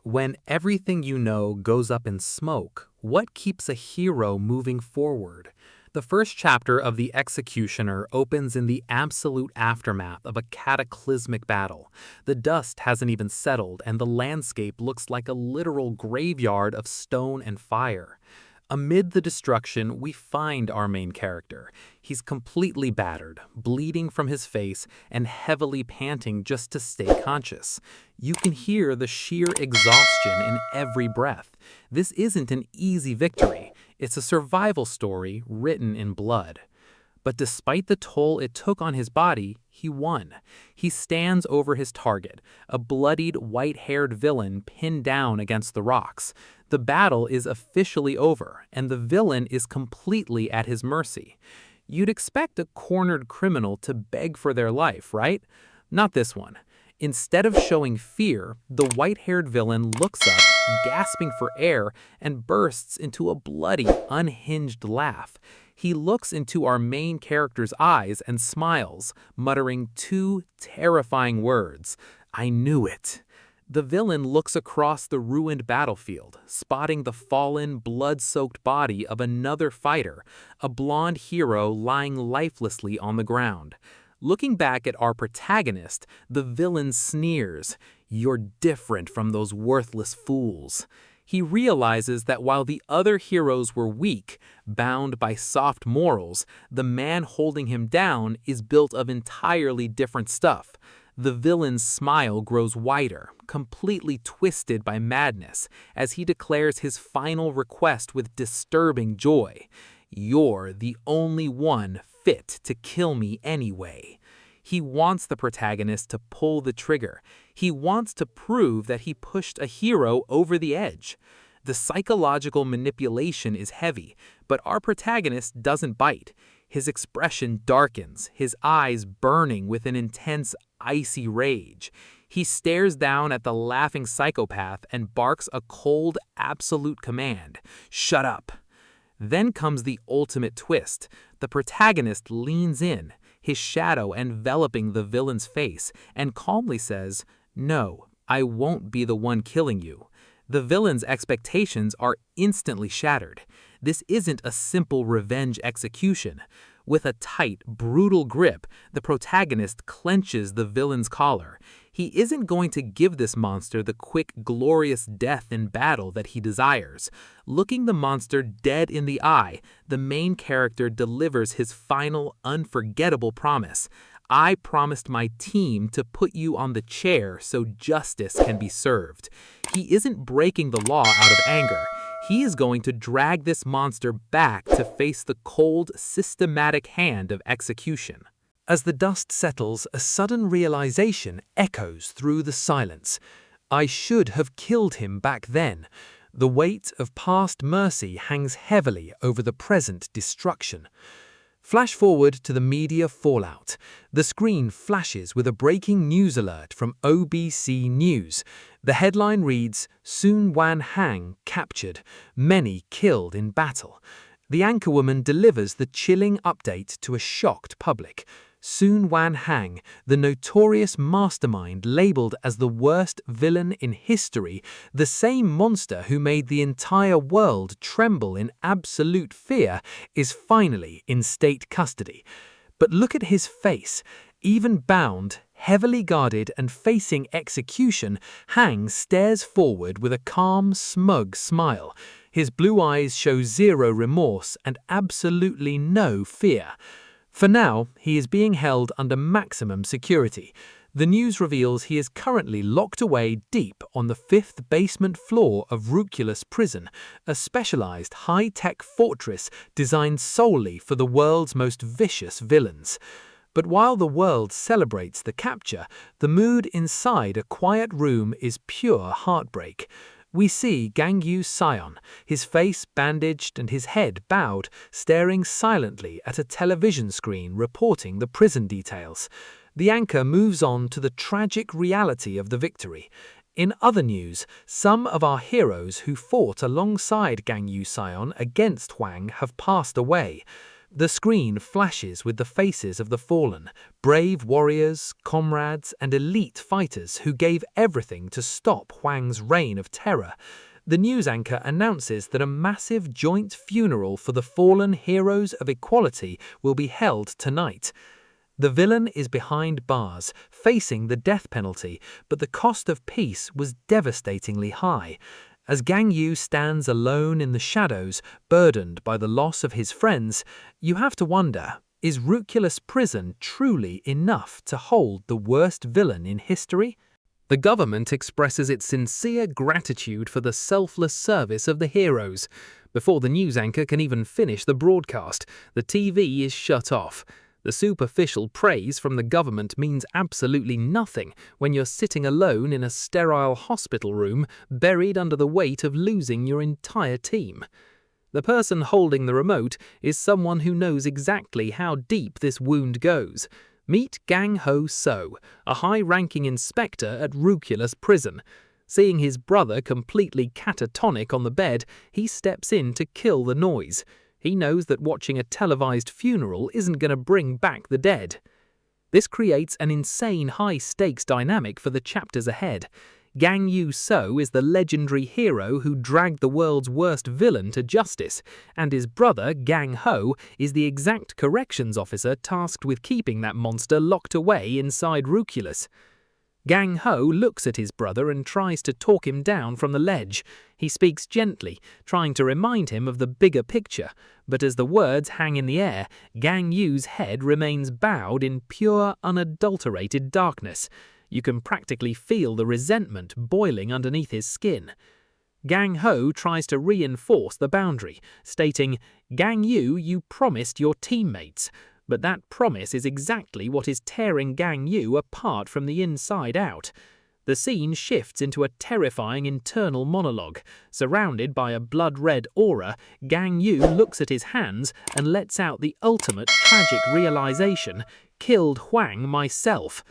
When everything you know goes up in smoke, what keeps a hero moving forward? The first chapter of The Executioner opens in the absolute aftermath of a cataclysmic battle. The dust hasn't even settled, and the landscape looks like a literal graveyard of stone and fire. Amid the destruction, we find our main character. He's completely battered, bleeding from his face, and heavily panting just to stay conscious. You can hear the sheer exhaustion in every breath. This isn't an easy victory. It's a survival story written in blood. But despite the toll it took on his body, he won. He stands over his target, a bloodied, white-haired villain pinned down against the rocks. The battle is officially over, and the villain is completely at his mercy. You'd expect a cornered criminal to beg for their life, right? Not this one. Instead of showing fear, the white-haired villain looks up, gasping for air, and bursts into a bloody, unhinged laugh. He looks into our main character's eyes and smiles, muttering two terrifying words, "I knew it." The villain looks across the ruined battlefield, spotting the fallen, blood-soaked body of another fighter, a blonde hero lying lifelessly on the ground. Looking back at our protagonist, the villain sneers, "You're different from those worthless fools." He realizes that while the other heroes were weak, bound by soft morals, the man holding him down is built of entirely different stuff. The villain's smile grows wider, completely twisted by madness, as he declares his final request with disturbing joy. "You're the only one fit to kill me anyway." He wants the protagonist to pull the trigger. He wants to prove that he pushed a hero over the edge. The psychological manipulation is heavy, but our protagonist doesn't bite. His expression darkens, his eyes burning with an intense, icy rage. He stares down at the laughing psychopath and barks a cold, absolute command, "Shut up." Then comes the ultimate twist. The protagonist leans in, his shadow enveloping the villain's face, and calmly says, "No, I won't be the one killing you." The villain's expectations are instantly shattered. This isn't a simple revenge execution. With a tight, brutal grip, the protagonist clenches the villain's collar. He isn't going to give this monster the quick, glorious death in battle that he desires. Looking the monster dead in the eye, the main character delivers his final, unforgettable promise. "I promised my team to put you on the chair so justice can be served." He isn't breaking the law out of anger. He is going to drag this monster back to face the cold, systematic hand of execution. As the dust settles, a sudden realization echoes through the silence. I should have killed him back then. The weight of past mercy hangs heavily over the present destruction. Flash forward to the media fallout. The screen flashes with a breaking news alert from OBC News. The headline reads, "Sun Wan Hang captured, many killed in battle." The anchorwoman delivers the chilling update to a shocked public. Sun Wan Hang, the notorious mastermind labeled as the worst villain in history, the same monster who made the entire world tremble in absolute fear, is finally in state custody. But look at his face. Even bound, heavily guarded and facing execution, Hang stares forward with a calm, smug smile. His blue eyes show zero remorse and absolutely no fear. For now, he is being held under maximum security. The news reveals he is currently locked away deep on the 5th basement floor of Ruculus Prison, a specialized high-tech fortress designed solely for the world's most vicious villains. But while the world celebrates the capture, the mood inside a quiet room is pure heartbreak. We see Gangyu Sion, his face bandaged and his head bowed, staring silently at a television screen reporting the prison details. The anchor moves on to the tragic reality of the victory. In other news, some of our heroes who fought alongside Gangyu Sion against Huang have passed away. The screen flashes with the faces of the fallen, brave warriors, comrades, and elite fighters who gave everything to stop Huang's reign of terror. The news anchor announces that a massive joint funeral for the fallen heroes of equality will be held tonight. The villain is behind bars, facing the death penalty, but the cost of peace was devastatingly high. As Gang Yu stands alone in the shadows, burdened by the loss of his friends, you have to wonder, is Ruculus Prison truly enough to hold the worst villain in history? The government expresses its sincere gratitude for the selfless service of the heroes. Before the news anchor can even finish the broadcast, the TV is shut off. The superficial praise from the government means absolutely nothing when you're sitting alone in a sterile hospital room, buried under the weight of losing your entire team. The person holding the remote is someone who knows exactly how deep this wound goes. Meet Gang Ho So, a high-ranking inspector at Ruculus Prison. Seeing his brother completely catatonic on the bed, he steps in to kill the noise. He knows that watching a televised funeral isn't going to bring back the dead. This creates an insane high-stakes dynamic for the chapters ahead. Gang Yu So is the legendary hero who dragged the world's worst villain to justice, and his brother, Gang Ho, is the exact corrections officer tasked with keeping that monster locked away inside Ruculus. Gang Ho looks at his brother and tries to talk him down from the ledge. He speaks gently, trying to remind him of the bigger picture, but as the words hang in the air, Gang Yu's head remains bowed in pure, unadulterated darkness. You can practically feel the resentment boiling underneath his skin. Gang Ho tries to reinforce the boundary, stating, "Gang Yu, you promised your teammates." But that promise is exactly what is tearing Gang Yu apart from the inside out. The scene shifts into a terrifying internal monologue. Surrounded by a blood-red aura, Gang Yu looks at his hands and lets out the ultimate tragic realization, "Killed Huang myself."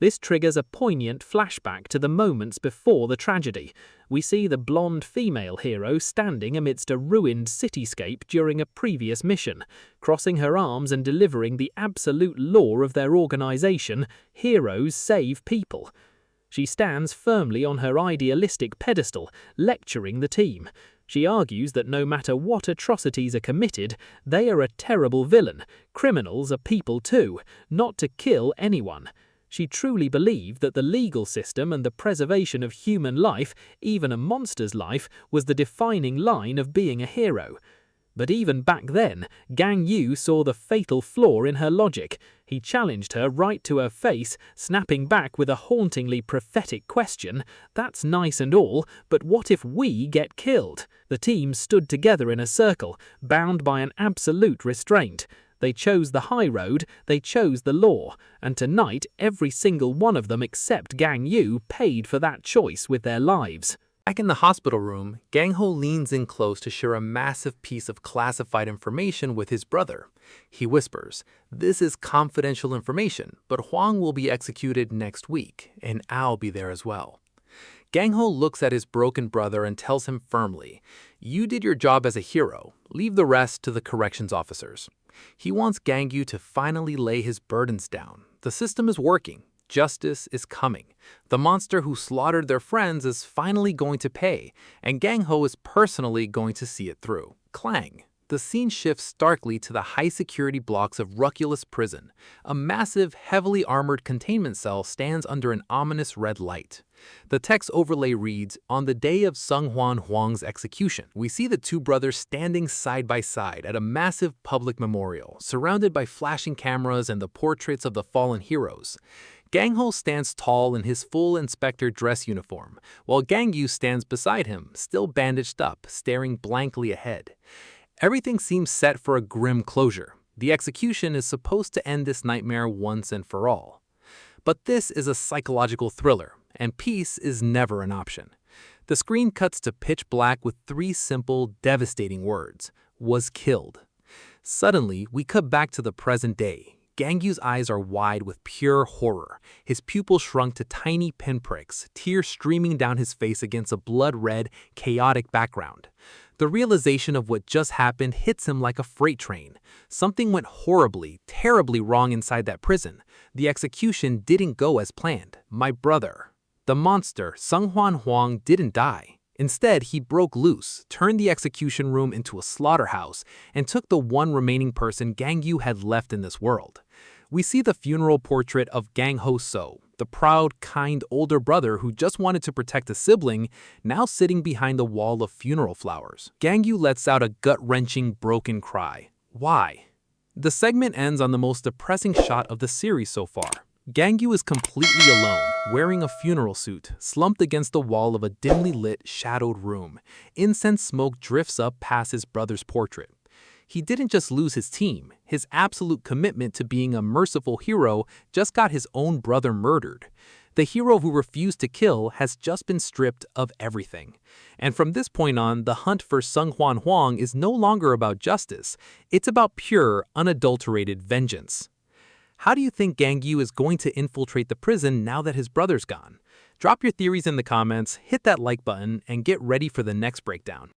This triggers a poignant flashback to the moments before the tragedy. We see the blonde female hero standing amidst a ruined cityscape during a previous mission, crossing her arms and delivering the absolute law of their organization, "Heroes save people." She stands firmly on her idealistic pedestal, lecturing the team. She argues that no matter what atrocities are committed, they are a terrible villain. Criminals are people too, not to kill anyone. She truly believed that the legal system and the preservation of human life, even a monster's life, was the defining line of being a hero. But even back then, Gang Yu saw the fatal flaw in her logic. He challenged her right to her face, snapping back with a hauntingly prophetic question, "That's nice and all, but what if we get killed?" The team stood together in a circle, bound by an absolute restraint. They chose the high road, they chose the law, and tonight every single one of them except Gang Yu paid for that choice with their lives. Back in the hospital room, Gang Ho leans in close to share a massive piece of classified information with his brother. He whispers, "This is confidential information, but Huang will be executed next week, and I'll be there as well." Gang Ho looks at his broken brother and tells him firmly, "You did your job as a hero. Leave the rest to the corrections officers." He wants Gang Yu to finally lay his burdens down. The system is working. Justice is coming. The monster who slaughtered their friends is finally going to pay, and Gang Ho is personally going to see it through. Clang. The scene shifts starkly to the high-security blocks of Ruculus Prison. A massive, heavily armored containment cell stands under an ominous red light. The text overlay reads, "On the day of Sunghuan Huang's execution." We see the two brothers standing side by side at a massive public memorial, surrounded by flashing cameras and the portraits of the fallen heroes. Gang Ho stands tall in his full inspector dress uniform, while Gang Yu stands beside him, still bandaged up, staring blankly ahead. Everything seems set for a grim closure. The execution is supposed to end this nightmare once and for all. But this is a psychological thriller, and peace is never an option. The screen cuts to pitch black with three simple, devastating words: "Was killed." Suddenly, we cut back to the present day. Gang Yu's eyes are wide with pure horror. His pupils shrunk to tiny pinpricks, tears streaming down his face against a blood-red, chaotic background. The realization of what just happened hits him like a freight train. Something went horribly, terribly wrong inside that prison. The execution didn't go as planned. My brother, the monster, Sunghwan Huang, didn't die. Instead, he broke loose, turned the execution room into a slaughterhouse, and took the one remaining person Gang Yu had left in this world. We see the funeral portrait of Gang Ho So, the proud, kind older brother who just wanted to protect a sibling, now sitting behind the wall of funeral flowers. Gang Yu lets out a gut-wrenching, broken cry. Why? The segment ends on the most depressing shot of the series so far. Gang Yu is completely alone, wearing a funeral suit, slumped against the wall of a dimly lit, shadowed room. Incense smoke drifts up past his brother's portrait. He didn't just lose his team. His absolute commitment to being a merciful hero just got his own brother murdered. The hero who refused to kill has just been stripped of everything. And from this point on, the hunt for Sunghwan Huang is no longer about justice. It's about pure, unadulterated vengeance. How do you think Gang Yu is going to infiltrate the prison now that his brother's gone? Drop your theories in the comments, hit that like button, and get ready for the next breakdown.